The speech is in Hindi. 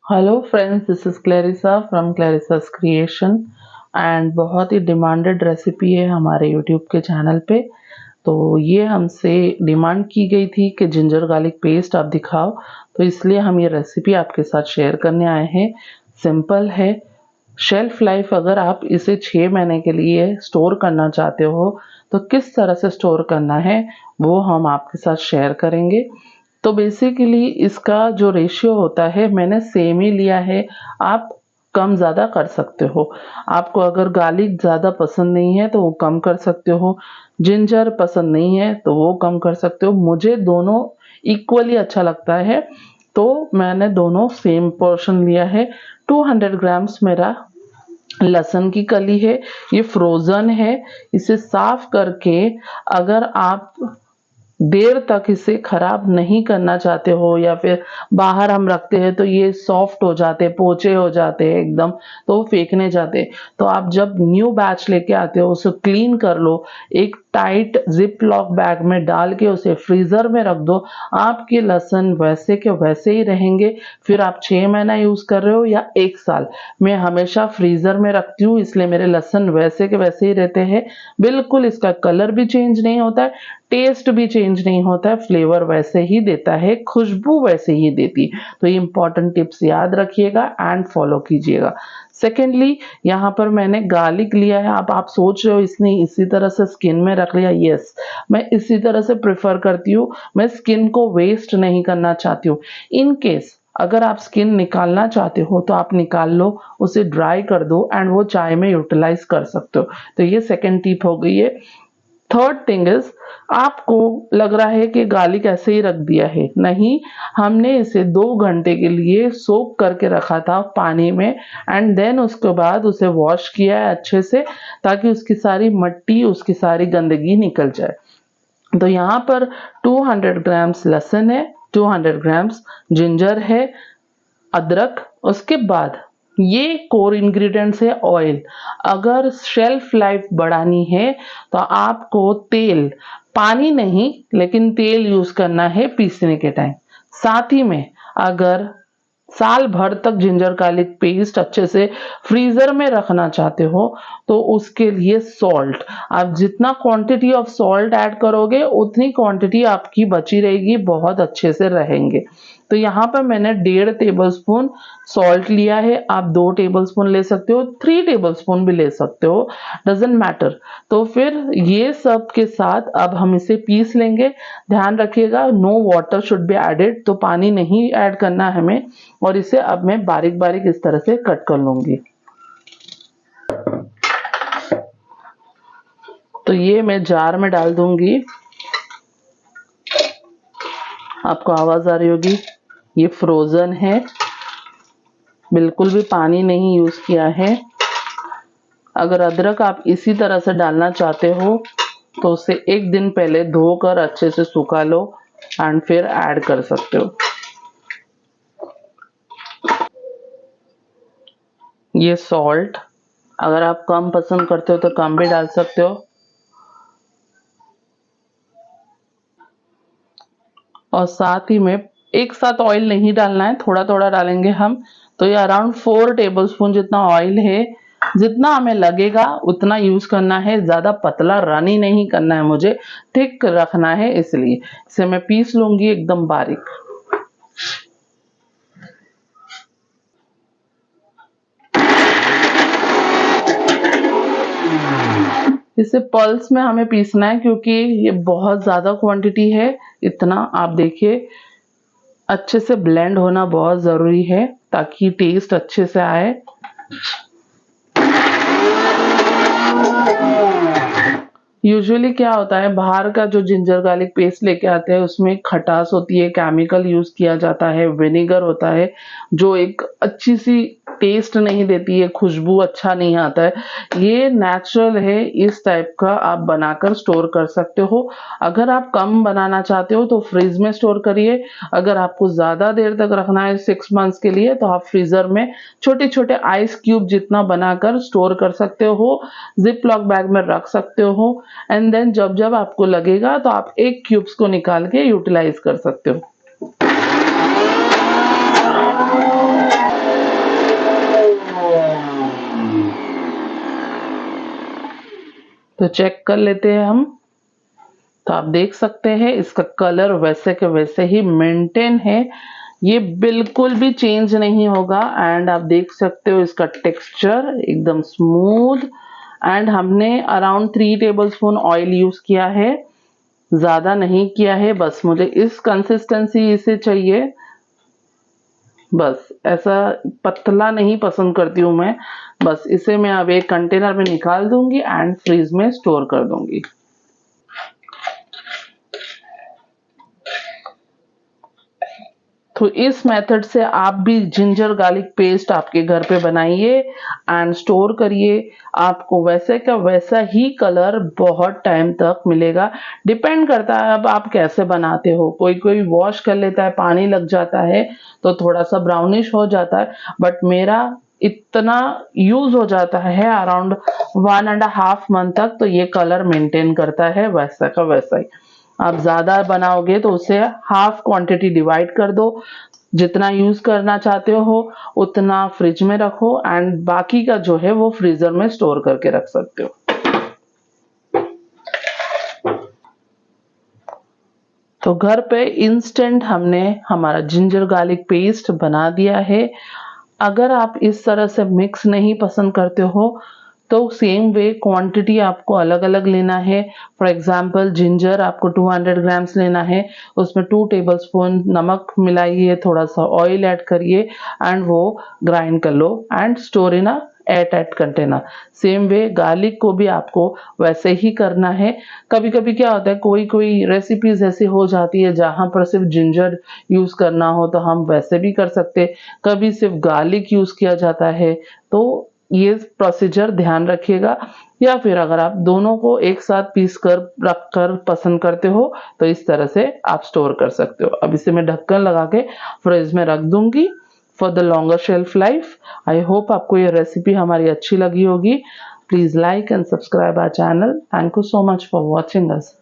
Hello friends, this is Clarissa from Clarissa's creation and बहुत ही डिमांडेड रेसिपी है हमारे यूट्यूब के चैनल पे। तो ये हमसे डिमांड की गई थी कि जिंजर गार्लिक पेस्ट आप दिखाओ, तो इसलिए हम ये रेसिपी आपके साथ शेयर करने आए हैं। सिंपल है। शेल्फ लाइफ अगर आप इसे 6 महीने के लिए स्टोर करना चाहते हो तो किस तरह से स्टोर करना है वो हम आपके साथ शेयर करेंगे। तो बेसिकली इसका जो रेशियो होता है मैंने सेम ही लिया है। आप कम ज़्यादा कर सकते हो। आपको अगर गार्लिक ज़्यादा पसंद नहीं है तो वो कम कर सकते हो, जिंजर पसंद नहीं है तो वो कम कर सकते हो। मुझे दोनों इक्वली अच्छा लगता है तो मैंने दोनों सेम पोर्शन लिया है। 200 ग्राम्स मेरा लहसुन की कली है, ये फ्रोज़न है। इसे साफ करके अगर आप देर तक इसे खराब नहीं करना चाहते हो या फिर बाहर हम रखते हैं तो ये सॉफ्ट हो जाते हैं, पोचे हो जाते हैं एकदम, तो वो फेंकने जाते हैं। तो आप जब न्यू बैच लेके आते हो उसे क्लीन कर लो, एक टाइट जिप लॉक बैग में डाल के उसे फ्रीजर में रख दो। आपके लहसुन वैसे के वैसे ही रहेंगे। फिर आप 6 महीना यूज कर रहे हो या 1 साल, मैं हमेशा फ्रीजर में रखती हूँ इसलिए मेरे लहसुन वैसे के वैसे ही रहते हैं। बिल्कुल इसका कलर भी चेंज नहीं होता है, टेस्ट भी चेंज नहीं होता है, फ्लेवर वैसे ही देता है, खुशबू वैसे ही देती। तो ये इंपॉर्टेंट टिप्स याद रखिएगा एंड फॉलो कीजिएगा। सेकेंडली, यहाँ पर मैंने गार्लिक लिया है। आप सोच रहे हो इसने इसी तरह से स्किन में रख लिया। यस, मैं इसी तरह से प्रेफर करती हूँ। मैं स्किन को वेस्ट नहीं करना चाहती हूँ। इन केस अगर आप स्किन निकालना चाहते हो तो आप निकाल लो, उसे ड्राई कर दो एंड वो चाय में यूटिलाइज कर सकते हो। तो ये सेकेंड टिप हो गई है। थर्ड थिंग इज, आपको लग रहा है कि गार्लिक ऐसे ही रख दिया है, नहीं, हमने इसे 2 घंटे के लिए सोक करके रखा था पानी में एंड देन उसके बाद उसे वॉश किया है अच्छे से ताकि उसकी सारी मट्टी, उसकी सारी गंदगी निकल जाए। तो यहाँ पर 200 ग्राम्स लहसुन है, 200 ग्राम्स जिंजर है, अदरक, उसके बाद ये कोर इंग्रेडिएंट्स है ऑयल। अगर शेल्फ लाइफ बढ़ानी है तो आपको तेल, पानी नहीं लेकिन तेल यूज करना है पीसने के टाइम। साथ ही में अगर साल भर तक जिंजर गार्लिक पेस्ट अच्छे से फ्रीजर में रखना चाहते हो तो उसके लिए सॉल्ट, आप जितना क्वांटिटी ऑफ सॉल्ट ऐड करोगे उतनी क्वांटिटी आपकी बची रहेगी, बहुत अच्छे से रहेंगे। तो यहाँ पर मैंने 1.5 टेबलस्पून सॉल्ट लिया है। आप 2 टेबलस्पून ले सकते हो, 3 टेबलस्पून भी ले सकते हो, डजेंट मैटर। तो फिर ये सब के साथ अब हम इसे पीस लेंगे। ध्यान रखिएगा no water should be added, तो पानी नहीं ऐड करना है हमें। और इसे अब मैं बारीक बारीक इस तरह से कट कर लूंगी। तो ये मैं जार में डाल दूंगी। आपको आवाज आ रही होगी, ये फ्रोजन है, बिल्कुल भी पानी नहीं यूज किया है। अगर अदरक आप इसी तरह से डालना चाहते हो तो उसे 1 दिन पहले धोकर अच्छे से सुखा लो एंड फिर ऐड कर सकते हो। ये सॉल्ट, अगर आप कम पसंद करते हो तो कम भी डाल सकते हो। और साथ ही में एक साथ ऑयल नहीं डालना है, थोड़ा थोड़ा डालेंगे हम। तो ये अराउंड 4 टेबलस्पून जितना ऑयल है, जितना हमें लगेगा उतना यूज करना है। ज्यादा पतला रनी नहीं करना है, मुझे थिक रखना है, इसलिए इसे मैं पीस लूंगी एकदम बारीक। इसे पल्स में हमें पीसना है क्योंकि ये बहुत ज्यादा क्वांटिटी है। इतना आप देखिए, अच्छे से ब्लेंड होना बहुत जरूरी है ताकि टेस्ट अच्छे से आए। यूजुअली क्या होता है, बाहर का जो जिंजर गार्लिक पेस्ट लेके आते हैं उसमें खटास होती है, केमिकल यूज किया जाता है, विनेगर होता है जो एक अच्छी सी टेस्ट नहीं देती है, खुशबू अच्छा नहीं आता है। ये नेचुरल है, इस टाइप का आप बनाकर स्टोर कर सकते हो। अगर आप कम बनाना चाहते हो तो फ्रिज में स्टोर करिए। अगर आपको ज्यादा देर तक रखना है 6 मंथ्स के लिए तो आप फ्रीजर में छोटे छोटे आइस क्यूब जितना बनाकर स्टोर कर सकते हो, जिप लॉक बैग में रख सकते हो एंड देन जब जब आपको लगेगा तो आप एक क्यूब्स को निकाल के यूटिलाइज कर सकते हो। तो चेक कर लेते हैं हम। तो आप देख सकते हैं इसका कलर वैसे के वैसे ही मेंटेन है, ये बिल्कुल भी चेंज नहीं होगा। एंड आप देख सकते हो इसका टेक्सचर एकदम स्मूथ। एंड हमने अराउंड 3 टेबलस्पून ऑयल यूज किया है, ज्यादा नहीं किया है। बस मुझे इस कंसिस्टेंसी इसे चाहिए, बस ऐसा पतला नहीं पसंद करती हूँ मैं। बस इसे मैं अब एक कंटेनर में निकाल दूंगी एंड फ्रीज में स्टोर कर दूंगी। तो इस मेथड से आप भी जिंजर गार्लिक पेस्ट आपके घर पे बनाइए एंड स्टोर करिए। आपको वैसे का वैसा ही कलर बहुत टाइम तक मिलेगा। डिपेंड करता है अब आप कैसे बनाते हो, कोई कोई वॉश कर लेता है, पानी लग जाता है तो थोड़ा सा ब्राउनिश हो जाता है, बट मेरा इतना यूज हो जाता है अराउंड 1.5 मंथ तक, तो ये कलर मेंटेन करता है वैसा का वैसा ही। आप ज्यादा बनाओगे तो उसे हाफ क्वांटिटी डिवाइड कर दो, जितना यूज करना चाहते हो उतना फ्रिज में रखो एंड बाकी का जो है वो फ्रीजर में स्टोर करके रख सकते हो। तो घर पे इंस्टेंट हमने हमारा जिंजर गार्लिक पेस्ट बना दिया है। अगर आप इस तरह से मिक्स नहीं पसंद करते हो तो सेम वे क्वांटिटी आपको अलग अलग लेना है। फॉर एग्जांपल जिंजर आपको 200 ग्राम्स लेना है, उसमें 2 टेबलस्पून नमक मिलाइए, थोड़ा सा ऑयल ऐड करिए एंड वो ग्राइंड कर लो and store in a airtight container. Same way garlic को भी आपको वैसे ही करना है। कभी कभी क्या होता है, कोई कोई रेसिपीज ऐसी हो जाती है जहां पर सिर्फ जिंजर यूज करना हो तो हम वैसे भी कर सकते, कभी सिर्फ गार्लिक यूज किया जाता है, तो ये प्रोसीजर ध्यान रखिएगा। या फिर अगर आप दोनों को एक साथ पीस कर रख कर पसंद करते हो तो इस तरह से आप स्टोर कर सकते हो। अब इसे मैं ढक्कन लगा के फ्रिज में रख दूंगी for the longer shelf life. I hope आपको ये रेसिपी हमारी अच्छी लगी होगी। Please like and subscribe our channel. Thank you so much for watching us.